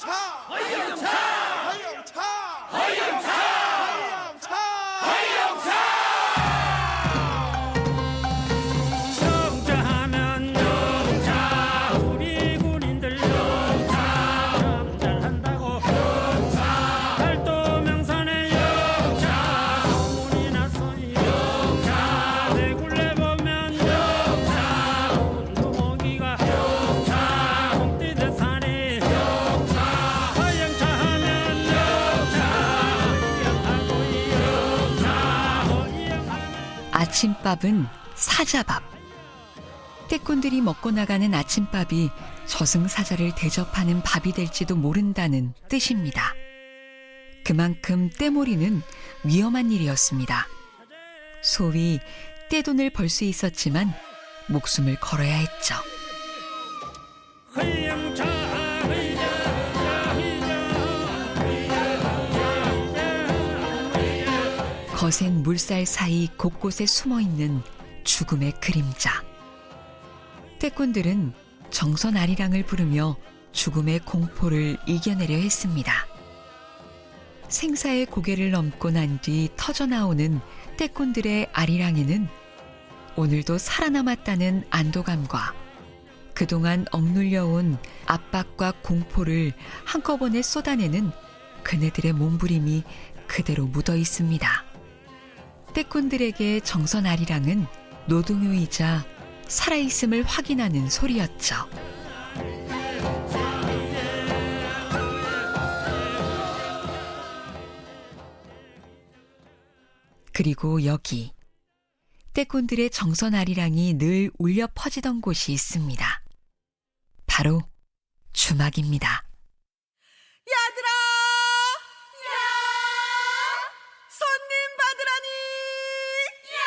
허영차 허영차 허영차 허영차 허영차 허영차 영차하면 영차 우리 군인들 영차 참 잘한다고 영차 팔도명산에 영차 소문이 났어요 영차 내 굴레 보면 영차 운동기가 영차 홍띠대산에 영차 허영차하면 영차 허영하고 영차 허영하면 아침밥은 사자밥. 떼꾼들이 먹고 나가는 아침밥이 저승사자를 대접하는 밥이 될지도 모른다는 뜻입니다. 그만큼 떼몰이는 위험한 일이었습니다. 소위 떼돈을 벌 수 있었지만 목숨을 걸어야 했죠. 허영차 거센 물살 사이 곳곳에 숨어있는 죽음의 그림자. 떼꾼들은 정선 아리랑을 부르며 죽음의 공포를 이겨내려 했습니다. 생사의 고개를 넘고 난 뒤 터져나오는 떼꾼들의 아리랑에는 오늘도 살아남았다는 안도감과 그동안 억눌려온 압박과 공포를 한꺼번에 쏟아내는 그네들의 몸부림이 그대로 묻어 있습니다. 떼꾼들에게 정선 아리랑은 노동요이자 살아있음을 확인하는 소리였죠. 그리고 여기 떼꾼들의 정선 아리랑이 늘 울려 퍼지던 곳이 있습니다. 바로 주막입니다. 얘들아! 야! 손님 받으라니! 야!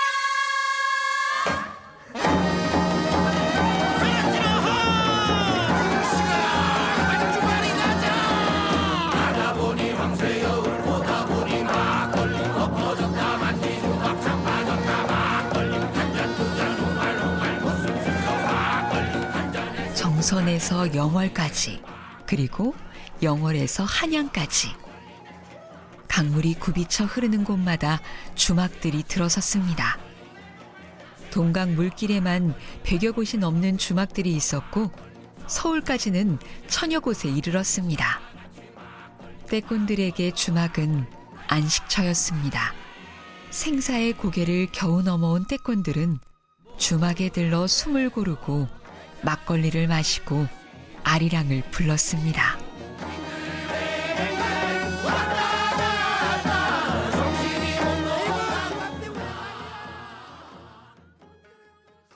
하다보니 황새여울 보다보니 막걸리 엎어졌다 만지고 막상 빠졌다 막걸리 한잔 두잔 후말후말 무슨 술로 막걸리 한잔에 정선에서 영월까지, 그리고 영월에서 한양까지. 강물이 굽이쳐 흐르는 곳마다 주막들이 들어섰습니다. 동강 물길에만 100여 곳이 넘는 주막들이 있었고 서울까지는 1000여 곳에 이르렀습니다. 떼꾼들에게 주막은 안식처였습니다. 생사의 고개를 겨우 넘어온 떼꾼들은 주막에 들러 숨을 고르고 막걸리를 마시고 아리랑을 불렀습니다.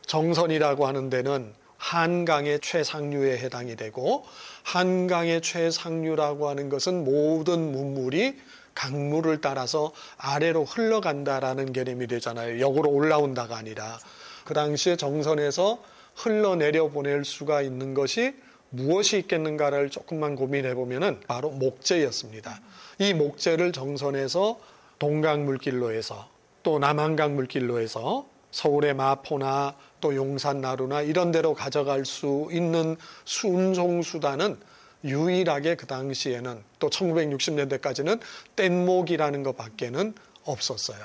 정선이라고 하는 데는 한강의 최상류에 해당이 되고, 한강의 최상류라고 하는 것은 모든 문물이 강물을 따라서 아래로 흘러간다라는 개념이 되잖아요. 역으로 올라온다가 아니라. 그 당시에 정선에서 흘러내려 보낼 수가 있는 것이 무엇이 있겠는가를 조금만 고민해 보면은 바로 목재였습니다. 이 목재를 정선에서 동강 물길로 해서 또 남한강 물길로 해서 서울의 마포나 또 용산 나루나 이런 데로 가져갈 수 있는 운송수단은 유일하게 그 당시에는 또 1960년대까지는 뗏목이라는 것밖에는 없었어요.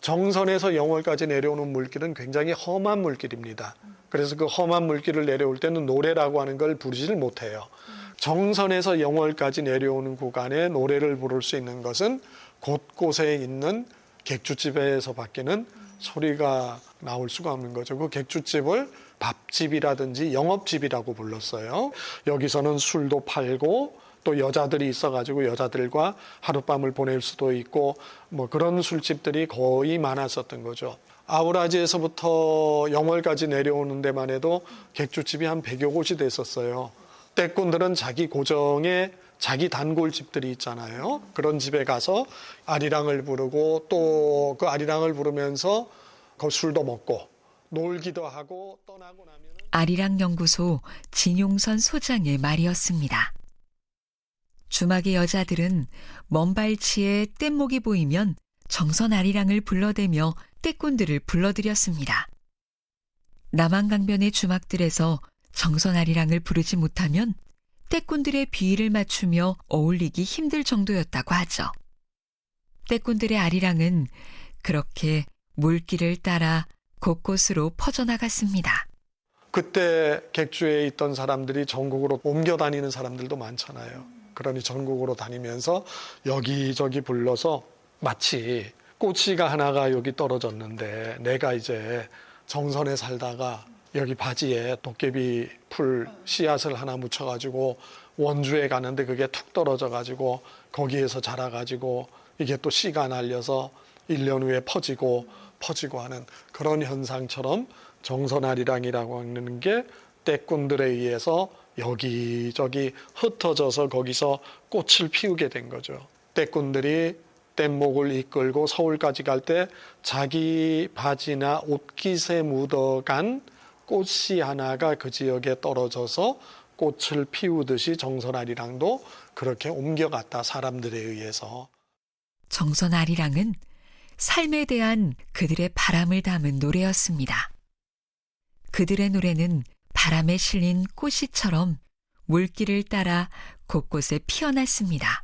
정선에서 영월까지 내려오는 물길은 굉장히 험한 물길입니다. 그래서 그 험한 물길을 내려올 때는 노래라고 하는 걸 부르지를 못해요. 정선에서 영월까지 내려오는 구간에 노래를 부를 수 있는 것은 곳곳에 있는 객주집에서밖에는 소리가 나올 수가 없는 거죠. 그 객주집을 밥집이라든지 영업집이라고 불렀어요. 여기서는 술도 팔고 또 여자들이 있어가지고 여자들과 하룻밤을 보낼 수도 있고 뭐 그런 술집들이 거의 많았었던 거죠. 아우라지에서부터 영월까지 내려오는 데만 해도 객주집이 한 100여 곳이 됐었어요. 떼꾼들은 자기 고정의 자기 단골집들이 있잖아요. 그런 집에 가서 아리랑을 부르고 또 그 아리랑을 부르면서 그 술도 먹고 놀기도 하고 떠나고 나면 아리랑 연구소 진용선 소장의 말이었습니다. 주막의 여자들은 먼 발치에 뗏목이 보이면 정선 아리랑을 불러대며 떼꾼들을 불러들였습니다. 남한강변의 주막들에서 정선 아리랑을 부르지 못하면 떼꾼들의 비위를 맞추며 어울리기 힘들 정도였다고 하죠. 떼꾼들의 아리랑은 그렇게 물길을 따라 곳곳으로 퍼져나갔습니다. 그때 객주에 있던 사람들이 전국으로 옮겨 다니는 사람들도 많잖아요. 그러니 전국으로 다니면서 여기저기 불러서 마치 꽃씨가 하나가 여기 떨어졌는데 내가 이제 정선에 살다가 여기 바지에 도깨비 풀 씨앗을 하나 묻혀가지고 원주에 가는데 그게 툭 떨어져가지고 거기에서 자라가지고 이게 또 씨가 날려서 1년 후에 퍼지고 하는 그런 현상처럼 정선아리랑이라고 하는 게 떼꾼들에 의해서 여기저기 흩어져서 거기서 꽃을 피우게 된 거죠. 떼꾼들이 뗏목을 이끌고 서울까지 갈 때 자기 바지나 옷깃에 묻어간 꽃씨 하나가 그 지역에 떨어져서 꽃을 피우듯이 정선아리랑도 그렇게 옮겨갔다, 사람들에 의해서. 정선아리랑은 삶에 대한 그들의 바람을 담은 노래였습니다. 그들의 노래는 바람에 실린 꽃이처럼 물길을 따라 곳곳에 피어났습니다.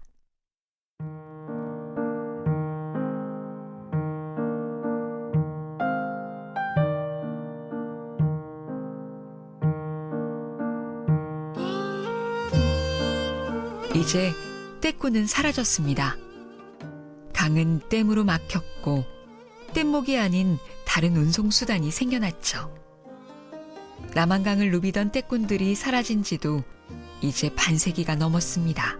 이제 떼꾼은 사라졌습니다. 강은 댐으로 막혔고 뗏목이 아닌 다른 운송수단이 생겨났죠. 남한강을 누비던 떼꾼들이 사라진 지도 이제 반세기가 넘었습니다.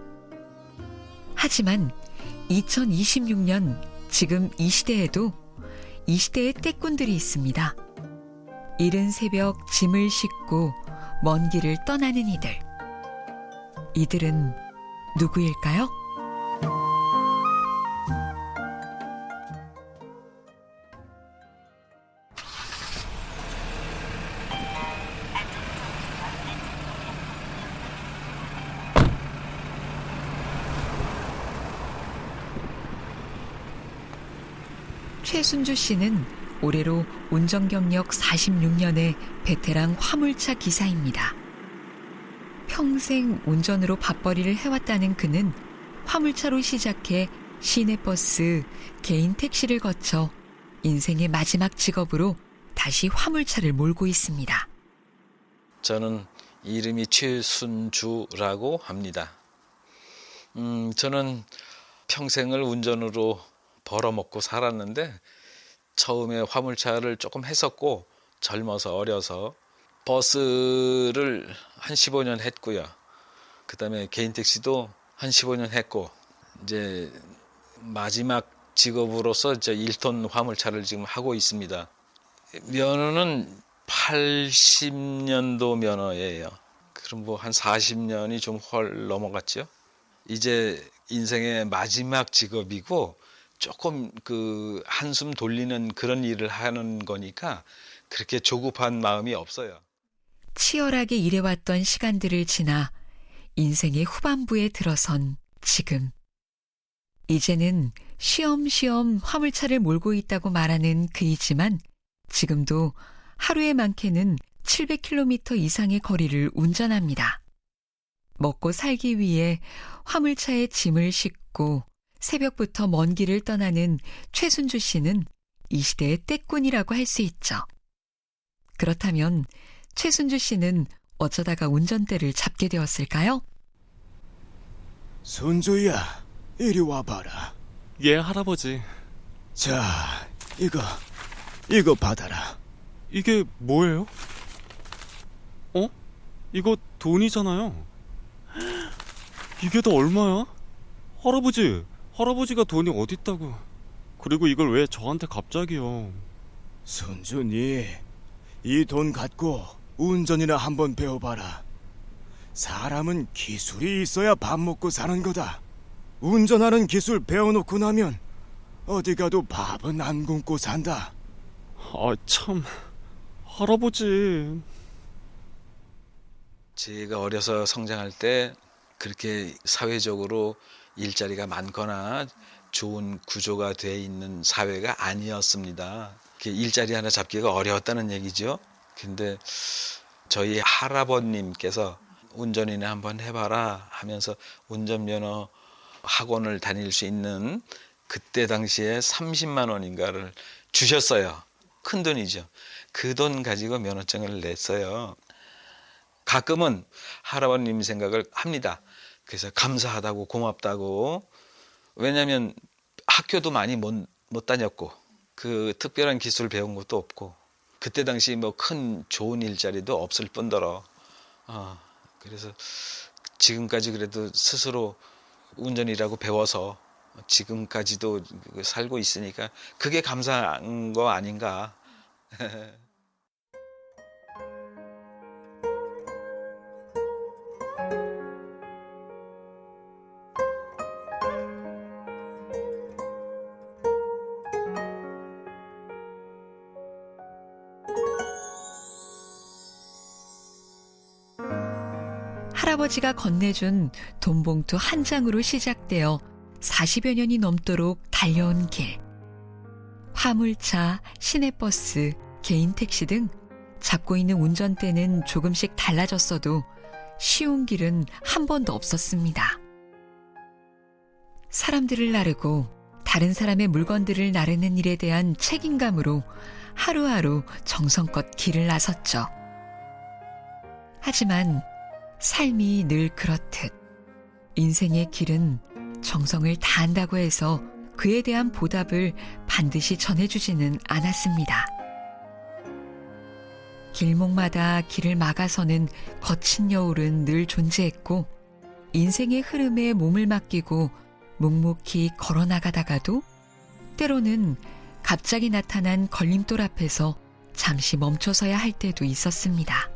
하지만 2026년 지금 이 시대에도 이 시대의 떼꾼들이 있습니다. 이른 새벽 짐을 싣고 먼 길을 떠나는 이들. 이들은 누구일까요? 최순주 씨는 올해로 운전 경력 46년의 베테랑 화물차 기사입니다. 평생 운전으로 밥벌이를 해왔다는 그는 화물차로 시작해 시내버스, 개인 택시를 거쳐 인생의 마지막 직업으로 다시 화물차를 몰고 있습니다. 저는 이름이 최순주라고 합니다. 저는 평생을 운전으로 벌어먹고 살았는데 처음에 화물차를 조금 했었고 젊어서 어려서 버스를 한 15년 했고요. 그다음에 개인 택시도 한 15년 했고 이제 마지막 직업으로서 이제 1톤 화물차를 지금 하고 있습니다. 면허는 80년도 면허예요. 그럼 뭐 한 40년이 좀 헐 넘어갔죠. 이제 인생의 마지막 직업이고 조금 그 한숨 돌리는 그런 일을 하는 거니까 그렇게 조급한 마음이 없어요. 치열하게 일해왔던 시간들을 지나 인생의 후반부에 들어선 지금. 이제는 쉬엄쉬엄 화물차를 몰고 있다고 말하는 그이지만 지금도 하루에 많게는 700km 이상의 거리를 운전합니다. 먹고 살기 위해 화물차에 짐을 싣고 새벽부터 먼 길을 떠나는 최순주 씨는 이 시대의 떼꾼이라고 할 수 있죠. 그렇다면 최순주 씨는 어쩌다가 운전대를 잡게 되었을까요? 순주야, 이리 와봐라. 예, 할아버지. 자, 이거 받아라. 이게 뭐예요? 어? 이거 돈이잖아요. 이게 다 얼마야? 할아버지가 돈이 어딨다고. 그리고 이걸 왜 저한테 갑자기요? 순준이, 이 돈 갖고 운전이나 한번 배워봐라. 사람은 기술이 있어야 밥 먹고 사는 거다. 운전하는 기술 배워놓고 나면 어디 가도 밥은 안 굶고 산다. 아, 참. 할아버지. 제가 어려서 성장할 때 그렇게 사회적으로 일자리가 많거나 좋은 구조가 돼 있는 사회가 아니었습니다. 일자리 하나 잡기가 어려웠다는 얘기죠. 근데 저희 할아버님께서 운전이나 한번 해봐라 하면서 운전면허 학원을 다닐 수 있는 그때 당시에 30만 원인가를 주셨어요. 큰 돈이죠. 그 돈 가지고 면허증을 냈어요. 가끔은 할아버님 생각을 합니다. 그래서 감사하다고 고맙다고. 왜냐하면 학교도 많이 못 다녔고 그 특별한 기술 배운 것도 없고 그때 당시 뭐 큰 좋은 일자리도 없을 뿐더러 그래서 지금까지 그래도 스스로 운전이라고 배워서 지금까지도 살고 있으니까 그게 감사한 거 아닌가. 할아버지가 건네준 돈봉투 한 장으로 시작되어 40여 년이 넘도록 달려온 길. 화물차, 시내버스, 개인 택시 등 잡고 있는 운전대는 조금씩 달라졌어도 쉬운 길은 한 번도 없었습니다. 사람들을 나르고 다른 사람의 물건들을 나르는 일에 대한 책임감으로 하루하루 정성껏 길을 나섰죠. 하지만 삶이 늘 그렇듯 인생의 길은 정성을 다한다고 해서 그에 대한 보답을 반드시 전해주지는 않았습니다. 길목마다 길을 막아서는 거친 여울은 늘 존재했고 인생의 흐름에 몸을 맡기고 묵묵히 걸어나가다가도 때로는 갑자기 나타난 걸림돌 앞에서 잠시 멈춰서야 할 때도 있었습니다.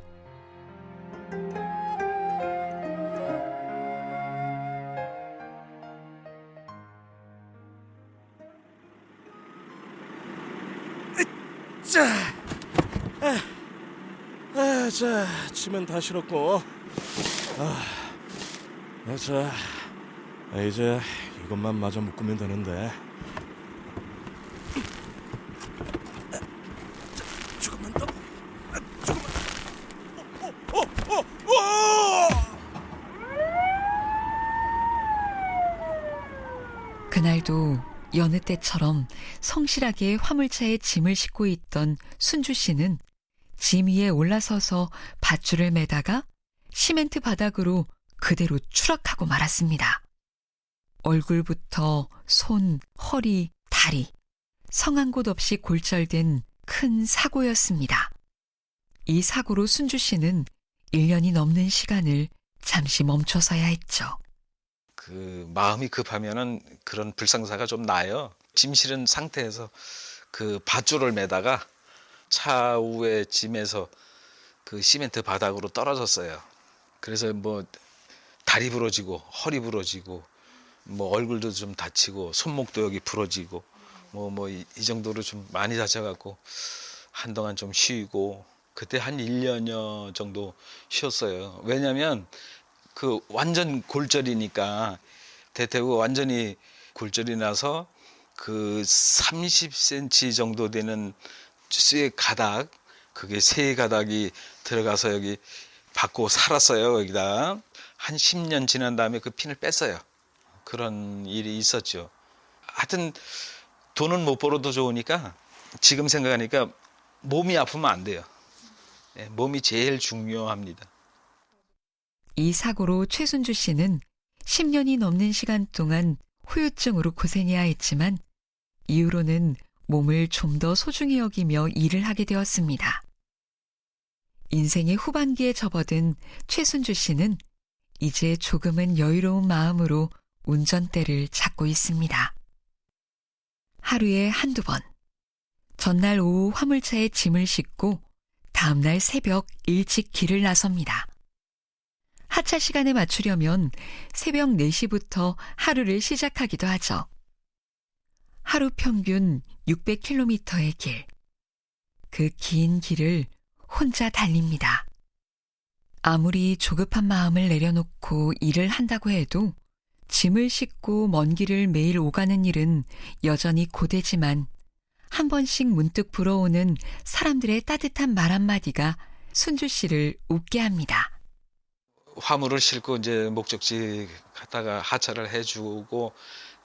자, 짐은 다 실었고, 자, 이제 이것만 마저 묶으면 되는데. 조금만 더, 조금만. 그날도 여느 때처럼 성실하게 화물차에 짐을 싣고 있던 순주 씨는 짐 위에 올라서서 밧줄을 매다가 시멘트 바닥으로 그대로 추락하고 말았습니다. 얼굴부터 손, 허리, 다리, 성한 곳 없이 골절된 큰 사고였습니다. 이 사고로 순주 씨는 1년이 넘는 시간을 잠시 멈춰서야 했죠. 그 마음이 급하면은 그런 불상사가 좀 나요. 짐 실은 상태에서 그 밧줄을 매다가 차 위에 짐에서 그 시멘트 바닥으로 떨어졌어요. 그래서 뭐 다리 부러지고 허리 부러지고 뭐 얼굴도 좀 다치고 손목도 여기 부러지고 이 정도로 좀 많이 다쳐갖고 한동안 좀 쉬고 그때 한 1년여 정도 쉬었어요. 왜냐면 그 완전 골절이니까 대퇴고 완전히 골절이 나서 그 30cm 정도 되는 쇠 가닥, 그게 새 가닥이 들어가서 여기 받고 살았어요. 여기다 한 10년 지난 다음에 그 핀을 뺐어요. 그런 일이 있었죠. 하여튼 돈은 못 벌어도 좋으니까 지금 생각하니까 몸이 아프면 안 돼요. 몸이 제일 중요합니다. 이 사고로 최순주 씨는 10년이 넘는 시간 동안 후유증으로 고생해야 했지만 이후로는 몸을 좀 더 소중히 여기며 일을 하게 되었습니다. 인생의 후반기에 접어든 최순주 씨는 이제 조금은 여유로운 마음으로 운전대를 잡고 있습니다. 하루에 한두 번, 전날 오후 화물차에 짐을 싣고 다음날 새벽 일찍 길을 나섭니다. 하차 시간에 맞추려면 새벽 4시부터 하루를 시작하기도 하죠. 하루 평균 600km의 길. 그 긴 길을 혼자 달립니다. 아무리 조급한 마음을 내려놓고 일을 한다고 해도 짐을 싣고 먼 길을 매일 오가는 일은 여전히 고되지만 한 번씩 문득 불어오는 사람들의 따뜻한 말 한마디가 순주 씨를 웃게 합니다. 화물을 싣고 이제 목적지 갔다가 하차를 해주고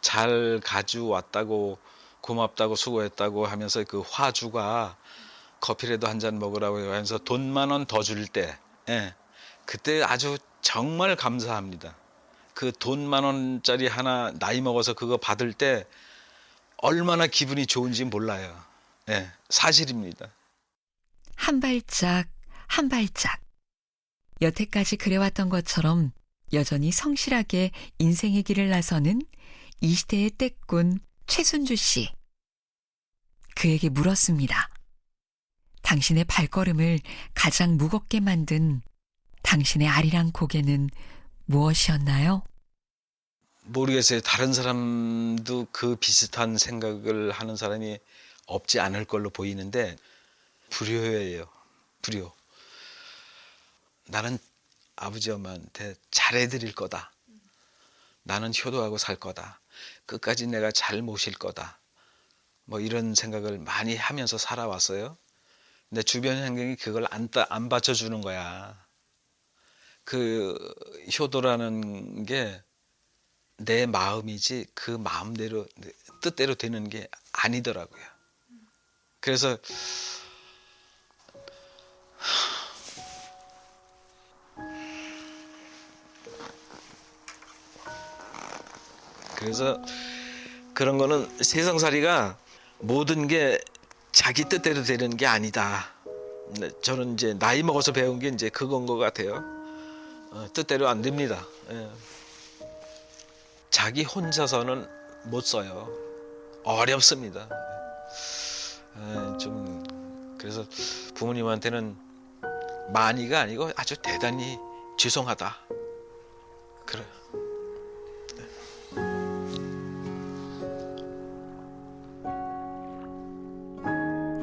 잘 가져왔다고 고맙다고 수고했다고 하면서 그 화주가 커피라도 한 잔 먹으라고 하면서 돈 10,000원 더 줄 때, 예, 그때 아주 정말 감사합니다. 그 돈 10,000원짜리 하나 나이 먹어서 그거 받을 때 얼마나 기분이 좋은지 몰라요. 예, 사실입니다. 한 발짝 한 발짝 여태까지 그래왔던 것처럼 여전히 성실하게 인생의 길을 나서는 이 시대의 떼꾼 최순주 씨. 그에게 물었습니다. 당신의 발걸음을 가장 무겁게 만든 당신의 아리랑 고개는 무엇이었나요? 모르겠어요. 다른 사람도 그 비슷한 생각을 하는 사람이 없지 않을 걸로 보이는데 불효예요. 불효. 나는 아버지 엄마한테 잘해드릴 거다. 나는 효도하고 살 거다. 끝까지 내가 잘 모실 거다. 뭐 이런 생각을 많이 하면서 살아왔어요. 근데 주변 환경이 그걸 안 받쳐주는 거야. 그 효도라는 게 내 마음이지 그 마음대로 뜻대로 되는 게 아니더라고요. 그래서 그런 거는 세상살이가 모든 게 자기 뜻대로 되는 게 아니다. 저는 이제 나이 먹어서 배운 게 이제 그건 것 같아요. 뜻대로 안 됩니다. 예. 자기 혼자서는 못 써요. 어렵습니다. 좀 그래서 부모님한테는 많이가 아니고 아주 대단히 죄송하다. 그래요.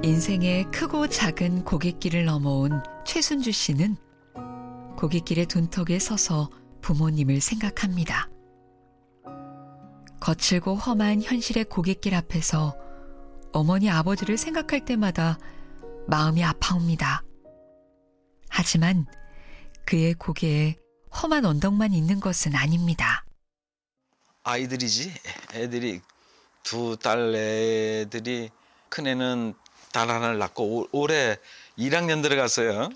인생의 크고 작은 고갯길을 넘어온 최순주 씨는 고갯길의 돈턱에 서서 부모님을 생각합니다. 거칠고 험한 현실의 고갯길 앞에서 어머니 아버지를 생각할 때마다 마음이 아파옵니다. 하지만 그의 고개에 험한 언덕만 있는 것은 아닙니다. 아이들이지. 애들이 두 딸 애들이 큰애는 딸 하나를 낳고 올해 1학년 들어갔어요.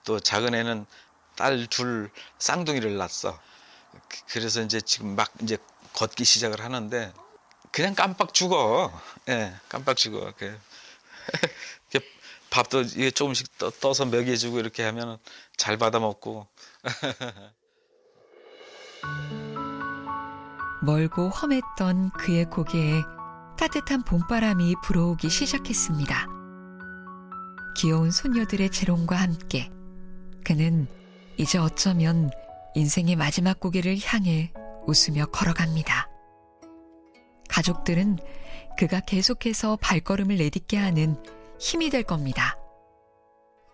또 작은 애는 딸 둘 쌍둥이를 낳았어. 그래서 이제 지금 막 이제 걷기 시작을 하는데 그냥 깜빡 죽어. 예, 깜빡 죽어. 밥도 이게 조금씩 떠서 먹여주고 이렇게 하면 잘 받아 먹고. 멀고 험했던 그의 고개에 따뜻한 봄바람이 불어오기 시작했습니다. 귀여운 소녀들의 재롱과 함께 그는 이제 어쩌면 인생의 마지막 고개를 향해 웃으며 걸어갑니다. 가족들은 그가 계속해서 발걸음을 내딛게 하는 힘이 될 겁니다.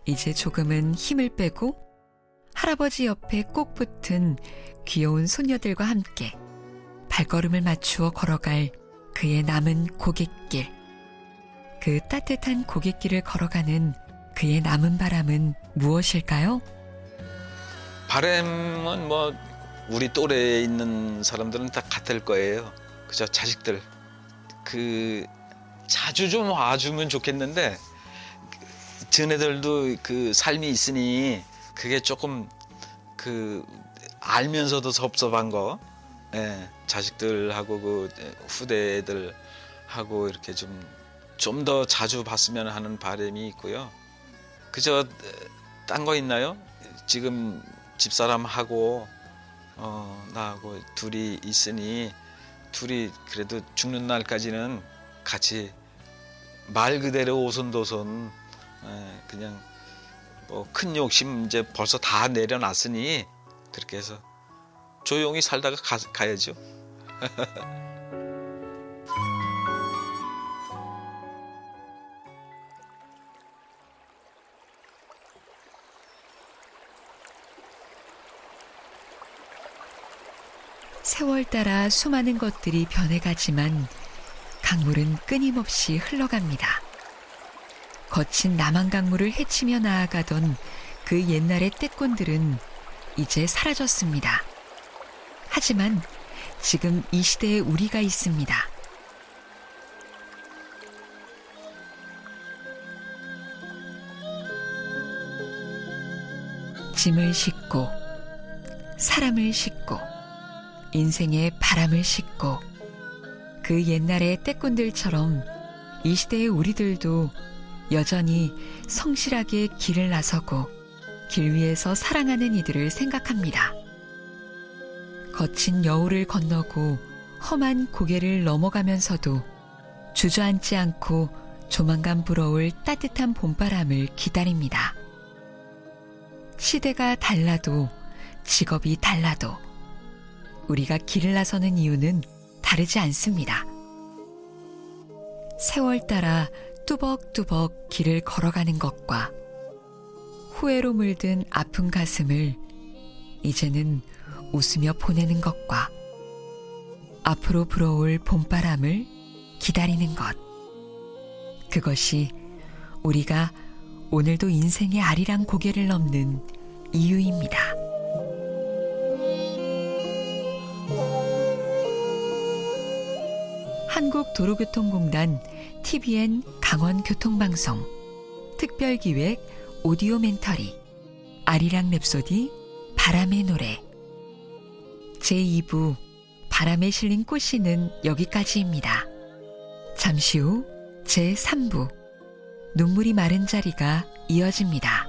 이제 조금은 힘을 빼고 할아버지 옆에 꼭 붙은 귀여운 소녀들과 함께 발걸음을 맞추어 걸어갈 그의 남은 고갯길. 그 따뜻한 고갯길을 걸어가는 그의 남은 바람은 무엇일까요? 바람은 뭐 우리 또래에 있는 사람들은 다 같을 거예요. 그죠? 자식들 그 자주 좀 와주면 좋겠는데 쟤네들도 그 삶이 있으니 그게 조금 그 알면서도 섭섭한 거. 예, 자식들하고 그 후대들하고 이렇게 좀 더 자주 봤으면 하는 바람이 있고요. 그저 딴 거 있나요? 지금 집사람하고 나하고 둘이 있으니 둘이 그래도 죽는 날까지는 같이 말 그대로 오손도손 그냥 뭐 큰 욕심 이제 벌써 다 내려놨으니 그렇게 해서 조용히 살다가 가야죠. 세월 따라 수많은 것들이 변해가지만 강물은 끊임없이 흘러갑니다. 거친 남한 강물을 헤치며 나아가던 그 옛날의 떼꾼들은 이제 사라졌습니다. 하지만 지금 이 시대에 우리가 있습니다. 짐을 싣고 사람을 싣고 인생의 바람을 싣고 그 옛날의 떼꾼들처럼 이 시대의 우리들도 여전히 성실하게 길을 나서고 길 위에서 사랑하는 이들을 생각합니다. 거친 여울을 건너고 험한 고개를 넘어가면서도 주저앉지 않고 조만간 불어올 따뜻한 봄바람을 기다립니다. 시대가 달라도 직업이 달라도 우리가 길을 나서는 이유는 다르지 않습니다. 세월 따라 뚜벅뚜벅 길을 걸어가는 것과 후회로 물든 아픈 가슴을 이제는 웃으며 보내는 것과 앞으로 불어올 봄바람을 기다리는 것. 그것이 우리가 오늘도 인생의 아리랑 고개를 넘는 이유입니다. 한국도로교통공단 TVN 강원교통방송 특별기획 오디오 멘터리 아리랑 랩소디 바람의 노래 제2부 바람에 실린 꽃씨는 여기까지입니다. 잠시 후 제3부 눈물이 마른 자리가 이어집니다.